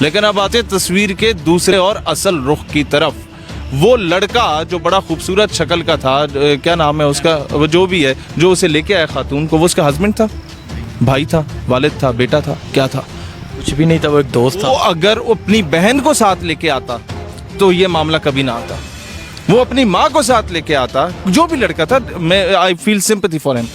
लेकिन अब आते तस्वीर के दूसरे और असल रुख की तरफ। वो लड़का जो बड़ा खूबसूरत शक्ल का था, क्या नाम है उसका, वो जो भी है, जो उसे लेके आया खातून को, वो उसका हस्बैंड था, भाई था, वालिद था, बेटा था, क्या था? कुछ भी नहीं था, वो एक दोस्त था। वो अगर अपनी बहन को साथ लेके आता तो ये मामला कभी ना आता। वो अपनी माँ को साथ लेके आता, जो भी लड़का था, मैं I feel sympathy for him.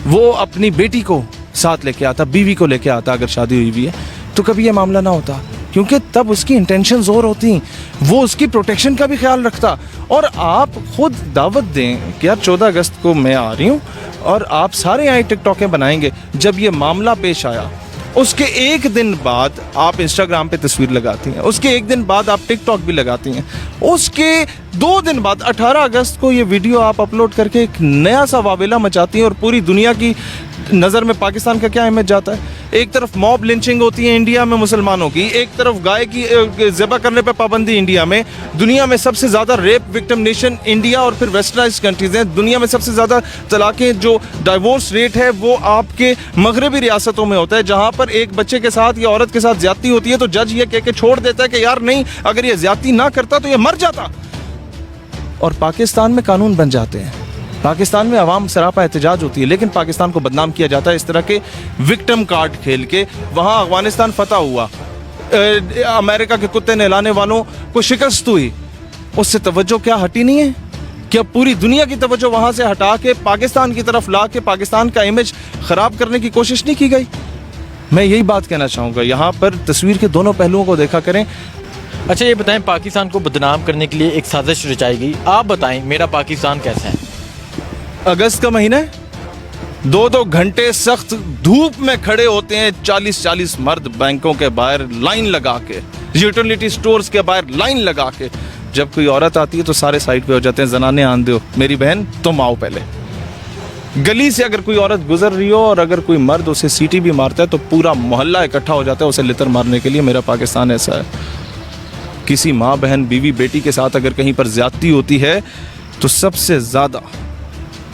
वो अपनी बेटी को साथ लेके आता, बीवी को लेके आता, अगर शादी हुई भी है तो कभी ये मामला ना होता, क्योंकि तब उसकी इंटेंशंस और होती, वो उसकी प्रोटेक्शन का भी ख्याल रखता। और आप खुद दावत दें कि यार 14 अगस्त को मैं आ रही हूँ और आप सारे यहाँ टिकटॉकें बनाएंगे। जब ये मामला पेश आया उसके एक दिन बाद आप इंस्टाग्राम पे तस्वीर लगाती हैं, उसके एक दिन बाद आप टिकटॉक भी लगाती हैं, उसके 2 दिन बाद 18 अगस्त को ये वीडियो आप अपलोड करके एक नया सा वावेला मचाती हैं और पूरी दुनिया की नज़र में पाकिस्तान का क्या इमेज जाता है। एक तरफ मॉब लिंचिंग होती है इंडिया में मुसलमानों की, एक तरफ गाय की ज़िबा करने पे पाबंदी इंडिया में, दुनिया में सबसे ज़्यादा रेप विक्टिम नेशन इंडिया और फिर वेस्टर्नाइज्ड कंट्रीज़ हैं, दुनिया में सबसे ज़्यादा तलाक़ें, जो डाइवोर्स रेट है वो आपके मगरबी रियासतों में होता है, जहाँ पर एक बच्चे के साथ या औरत के साथ ज़्यादती होती है तो जज ये कह के छोड़ देता है कि यार नहीं, अगर ये ज़्यादती ना करता तो ये मर जाता। और पाकिस्तान में कानून बन जाते हैं, पाकिस्तान में अवाम सरापा एहतजाज होती है, लेकिन पाकिस्तान को बदनाम किया जाता है इस तरह के विक्टिम कार्ड खेल के। वहाँ अफगानिस्तान फतह हुआ, अमेरिका के कुत्ते नहलाने वालों को शिकस्त हुई, उससे तवज्जो क्या हटी नहीं है? क्या पूरी दुनिया की तवज्जो वहाँ से हटा के पाकिस्तान की तरफ ला के पाकिस्तान का इमेज ख़राब करने की कोशिश नहीं की गई? मैं यही बात कहना चाहूँगा, यहाँ पर तस्वीर के दोनों पहलुओं को देखा करें। अच्छा ये बताएं, पाकिस्तान को बदनाम करने के लिए एक साजिश रचाई गई, आप बताएं मेरा पाकिस्तान कैसा है? अगस्त का महीना है, 2-2 घंटे सख्त धूप में खड़े होते हैं 40-40 मर्द बैंकों के बाहर लाइन लगा के, यूटिलिटी स्टोर्स के बाहर लाइन लगा के। जब कोई औरत आती है तो सारे साइड पे हो जाते हैं, जनाने आन दो, मेरी बहन तुम आओ पहले। गली से अगर कोई औरत गुजर रही हो और अगर कोई मर्द उसे सीटी भी मारता है तो पूरा मोहल्ला इकट्ठा हो जाता है उसे लितर मारने के लिए। मेरा पाकिस्तान ऐसा है। किसी माँ, बहन, बीवी, बेटी के साथ अगर कहीं पर ज्यादती होती है तो सबसे ज़्यादा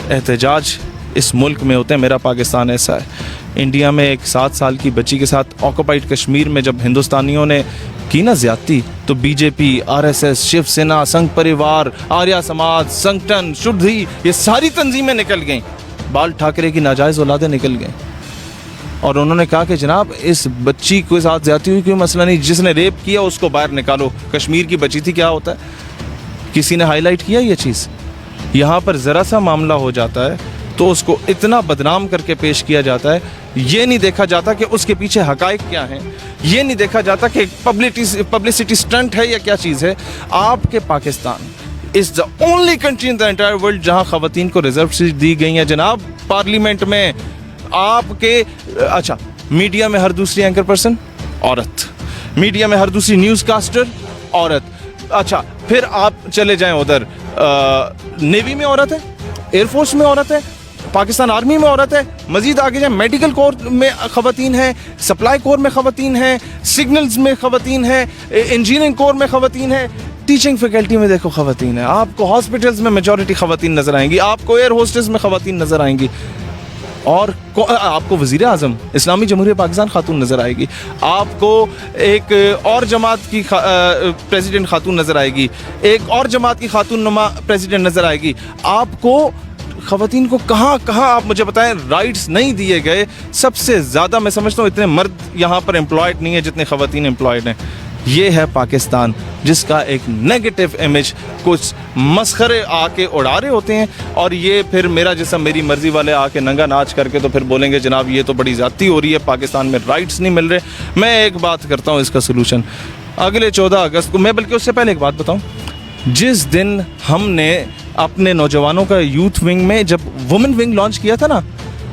एहतजाज इस मुल्क में होते हैं। मेरा पाकिस्तान ऐसा है। इंडिया में एक 7 साल की बच्ची के साथ ऑक्युपाइड कश्मीर में जब हिंदुस्तानियों ने की ना ज्यादती, तो बीजेपी, आरएसएस, शिवसेना, संघ परिवार, आर्या समाज, संगठन, शुद्धि, ये सारी तंजीमें निकल गईं। बाल ठाकरे की नाजायज़ औलादें निकल गईं और उन्होंने कहा कि जनाब इस बच्ची के साथ ज्यादती हुई, कोई मसला नहीं, जिसने रेप किया उसको बाहर निकालो। कश्मीर की बच्ची थी, क्या होता है? किसी ने हाईलाइट किया ये चीज़? यहाँ पर ज़रा सा मामला हो जाता है तो उसको इतना बदनाम करके पेश किया जाता है। ये नहीं देखा जाता कि उसके पीछे हकाइक क्या हैं, ये नहीं देखा जाता कि पब्लिसिटी स्टंट है या क्या चीज़ है। आपके Pakistan is the only country in the entire world जहाँ ख़वातीन को रिजर्व सीट दी गई हैं जनाब। पार्लियामेंट में आपके, अच्छा, मीडिया में हर दूसरी एंकर पर्सन औरत, मीडिया में हर दूसरी न्यूज़ कास्टर औरत। अच्छा, फिर आप चले जाएं उधर, नेवी में औरत है, एयरफोर्स में औरत है, पाकिस्तान आर्मी में औरत है, मजीद आगे जाएं मेडिकल कोर में ख़वातीन हैं, सप्लाई कोर में ख़वातीन हैं, सिग्नल्स में ख़वातीन हैं, इंजीनियरिंग कोर में ख़वातीन हैं, टीचिंग फैकल्टी में देखो ख़वातीन है, आपको हॉस्पिटल्स में मेजॉरिटी ख़वातीन नज़र आएंगी, आपको एयर होस्टेस में ख़वातीन नज़र आएंगी, और आपको वज़ीर आज़म इस्लामी जमहूरियत पाकिस्तान खातून नज़र आएगी, आपको एक और जमात की प्रेसिडेंट खातून नज़र आएगी, एक और जमात की खातून नुमा प्रेसिडेंट नज़र आएगी। आपको ख़वातीन को कहाँ कहाँ आप मुझे बताएं राइट्स नहीं दिए गए। सबसे ज़्यादा मैं समझता हूँ इतने मर्द यहाँ पर एम्प्लॉयड नहीं है जितने ख़वातीन एम्प्लॉयड हैं। ये है पाकिस्तान जिसका एक नेगेटिव इमेज कुछ मस्खरे आके उड़ा रहे होते हैं, और ये फिर मेरा जिस्म मेरी मर्ज़ी वाले आके नंगा नाच करके तो फिर बोलेंगे जनाब ये तो बड़ी ज़्यादती हो रही है, पाकिस्तान में राइट्स नहीं मिल रहे। मैं एक बात करता हूँ इसका सलूशन, अगले 14 अगस्त को, मैं बल्कि उससे पहले एक बात बताऊँ, जिस दिन हमने अपने नौजवानों का यूथ विंग में जब वुमेन विंग लॉन्च किया था ना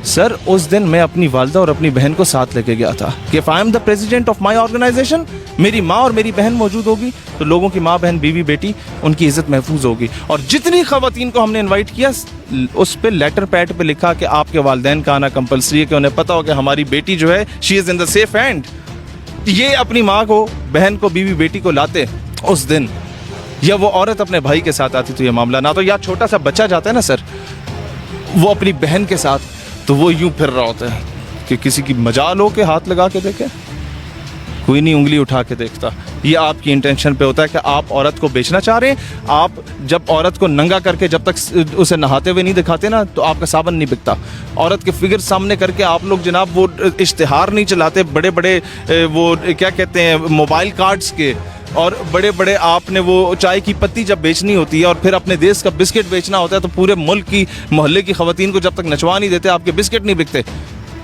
सर, उस दिन मैं अपनी वालदा और अपनी बहन को साथ लेके गया था कि if I am the president of my organisation, मेरी माँ और मेरी बहन मौजूद होगी तो लोगों की माँ, बहन, बीवी, बेटी, उनकी इज्जत महफूज होगी। और जितनी ख़वातीन को हमने इनवाइट किया उस पर लेटर पैड पे लिखा कि आपके वालिदैन का आना कंपलसरी है, कि उन्हें पता हो कि हमारी बेटी जो है she is in the safe hand. ये अपनी माँ को, बहन को, बीवी, बेटी को लाते उस दिन, या वो औरत अपने भाई के साथ आती तो ये मामला ना, तो या छोटा सा बच्चा जाता है ना सर वो अपनी बहन के साथ, तो वो यूं फिर रहा होता है कि किसी की मजाल हो के हाथ लगा के देखे, कोई नहीं उंगली उठा के देखता। ये आपकी इंटेंशन पे होता है कि आप औरत को बेचना चाह रहे हैं। आप जब औरत को नंगा करके जब तक उसे नहाते हुए नहीं दिखाते ना, तो आपका साबन नहीं बिकता। औरत के फिगर सामने करके आप लोग जनाब वो इश्तिहार नहीं चलाते बड़े बड़े वो क्या कहते हैं मोबाइल कार्ड्स के, और बड़े बड़े आपने वो चाय की पत्ती जब बेचनी होती है और फिर अपने देश का बिस्किट बेचना होता है, तो पूरे मुल्क की मोहल्ले की खवातीन को जब तक नचवा नहीं देते आपके बिस्किट नहीं बिकते।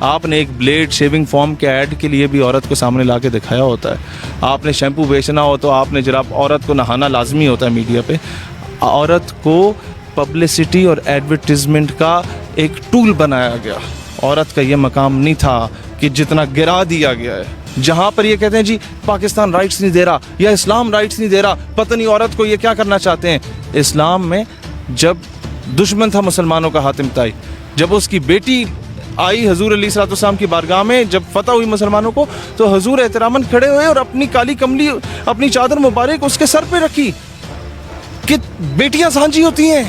आपने एक ब्लेड शेविंग फॉर्म के ऐड के लिए भी औरत को सामने ला के दिखाया होता है। आपने शैम्पू बेचना हो तो आपने जनाब औरत को नहाना लाजमी होता है मीडिया पे। औरत को पब्लिसिटी और एडवर्टीजमेंट का एक टूल बनाया गया। औरत का ये मकाम नहीं था कि जितना गिरा दिया गया है। जहाँ पर ये कहते हैं जी पाकिस्तान राइट्स नहीं दे रहा या इस्लाम राइट्स नहीं दे रहा, पता नहीं औरत को ये क्या करना चाहते हैं। इस्लाम में जब दुश्मन था मुसलमानों का हातिम ताई, जब उसकी बेटी आई हजूर अलैहिस्सलाम की बारगाह में, जब फतह हुई मुसलमानों को, तो हजूर एहतरामन खड़े हुए और अपनी काली कमली अपनी चादर मुबारक उसके सर पे रखी कि बेटियां सांझी होती हैं,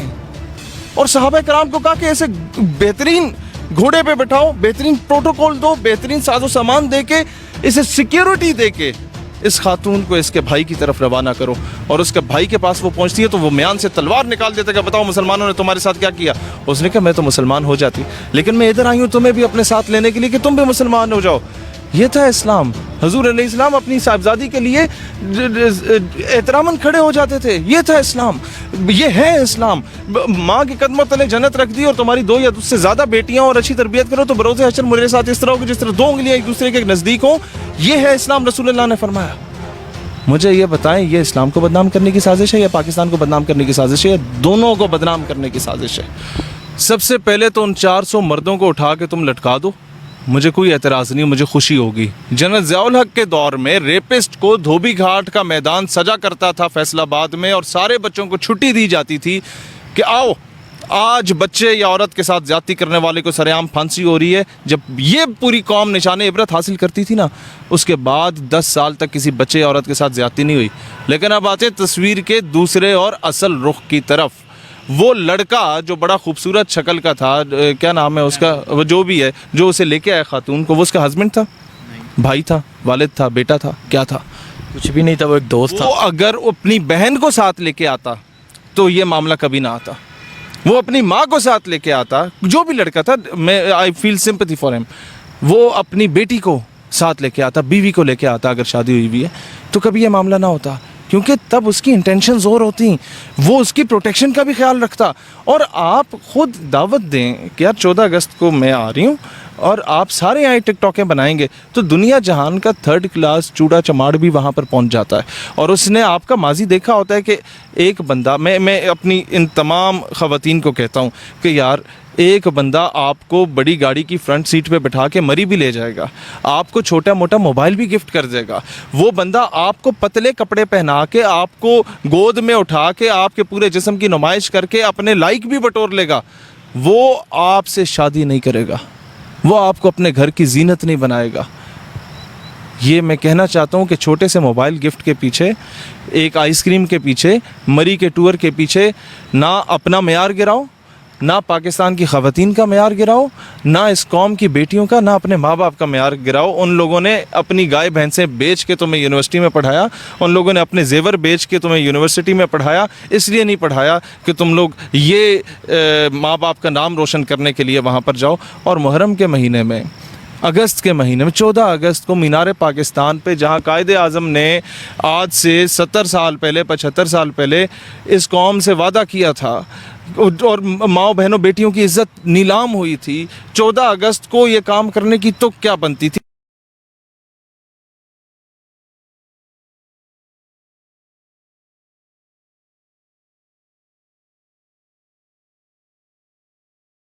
और सहाबा कराम को कहा कि ऐसे बेहतरीन घोड़े पे बैठाओ, बेहतरीन प्रोटोकॉल दो, बेहतरीन साजो सामान दे के, इसे सिक्योरिटी दे के इस खातून को इसके भाई की तरफ रवाना करो। और उसके भाई के पास वो पहुंचती है तो वो म्यान से तलवार निकाल देता है कि बताओ मुसलमानों ने तुम्हारे साथ क्या किया। उसने कहा मैं तो मुसलमान हो जाती, लेकिन मैं इधर आई हूँ तुम्हें भी अपने साथ लेने के लिए कि तुम भी मुसलमान हो जाओ। ये था इस्लाम। हजूर अलैहिस्सलाम अपनी साहिबजादी के लिए एहतरामन खड़े हो जाते थे। ये था इस्लाम, ये है इस्लाम। माँ के कदमों तले जन्नत रख दी और तुम्हारी 2 या उससे ज़्यादा बेटियाँ और अच्छी तरबियत करो तो बरोज़े हशर मेरे साथ इस तरह होगी जिस तरह 2 उंगलियाँ एक दूसरे के नज़दीक हों। ये है इस्लाम, रसूलुल्लाह ने फरमाया। मुझे ये बताएं, ये इस्लाम को बदनाम करने की साजिश है या पाकिस्तान को बदनाम करने की साजिश है, या दोनों को बदनाम करने की साजिश है? सबसे पहले तो उन 400 मर्दों को उठा के तुम लटका दो, मुझे कोई एतराज़ नहीं, मुझे खुशी होगी। जनरल ज़ियाउल हक के दौर में रेपिस्ट को धोबी घाट का मैदान सजा करता था फैसलाबाद में, और सारे बच्चों को छुट्टी दी जाती थी कि आओ आज बच्चे या औरत के साथ ज्यादती करने वाले को सरेआम फांसी हो रही है। जब ये पूरी कौम निशाने इबरत हासिल करती थी ना, उसके बाद 10 साल तक किसी बच्चे या औरत के साथ ज्यादती नहीं हुई। लेकिन अब आते तस्वीर के दूसरे और असल रुख की तरफ। वो लड़का जो बड़ा खूबसूरत शक्ल का था, क्या नाम है उसका, वो जो भी है, जो उसे लेके आया खातून को, वो उसका हस्बैंड था, भाई था, वालिद था, बेटा था, क्या था? कुछ भी नहीं था, वो एक दोस्त था। वो अगर अपनी बहन को साथ लेके आता तो ये मामला कभी ना आता। वो अपनी माँ को साथ लेके आता, जो भी लड़का था, मैं I feel sympathy for him. वो अपनी बेटी को साथ लेके आता, बीवी को लेके आता, अगर शादी हुई भी है तो कभी ये मामला ना होता, क्योंकि तब उसकी इंटेंशंस और होती, वो उसकी प्रोटेक्शन का भी ख्याल रखता। और आप खुद दावत दें कि यार 14 अगस्त को मैं आ रही हूँ और आप सारे यहाँ टिकटॉकें बनाएंगे, तो दुनिया जहान का 3rd क्लास चूड़ा चमाड़ भी वहाँ पर पहुँच जाता है। और उसने आपका माजी देखा होता है कि एक बंदा, मैं अपनी इन तमाम ख़वातीन को कहता हूँ कि यार एक बंदा आपको बड़ी गाड़ी की फ्रंट सीट पे बैठा के मरी भी ले जाएगा, आपको छोटा मोटा मोबाइल भी गिफ्ट कर देगा। वो बंदा आपको पतले कपड़े पहना के, आपको गोद में उठा के, आपके पूरे जिस्म की नुमाइश करके अपने लाइक भी बटोर लेगा। वो आपसे शादी नहीं करेगा, वो आपको अपने घर की जीनत नहीं बनाएगा। ये मैं कहना चाहता हूँ कि छोटे से मोबाइल गिफ्ट के पीछे, एक आइसक्रीम के पीछे, मरी के टूर के पीछे ना अपना मेयार गिराओ, ना पाकिस्तान की ख़वातीन का मेयार गिराओ, ना इस कौम की बेटियों का, ना अपने माँ बाप का मेयार गिराओ। उन लोगों ने अपनी गाय भैंसें बेच के तुम्हें यूनिवर्सिटी में पढ़ाया, उन लोगों ने अपने जेवर बेच के तुम्हें यूनिवर्सिटी में पढ़ाया, इसलिए नहीं पढ़ाया कि तुम लोग ये माँ बाप का नाम रोशन करने के लिए वहाँ पर जाओ। और मुहर्रम के महीने में, अगस्त के महीने में, 14 अगस्त को मीनार पाकिस्तान पे, जहाँ कायदे आज़म ने आज से 70 साल पहले, 75 साल पहले इस कौम से वादा किया था और माओ बहनों बेटियों की इज़्ज़त नीलाम हुई थी, 14 अगस्त को ये काम करने की तो क्या बनती थी।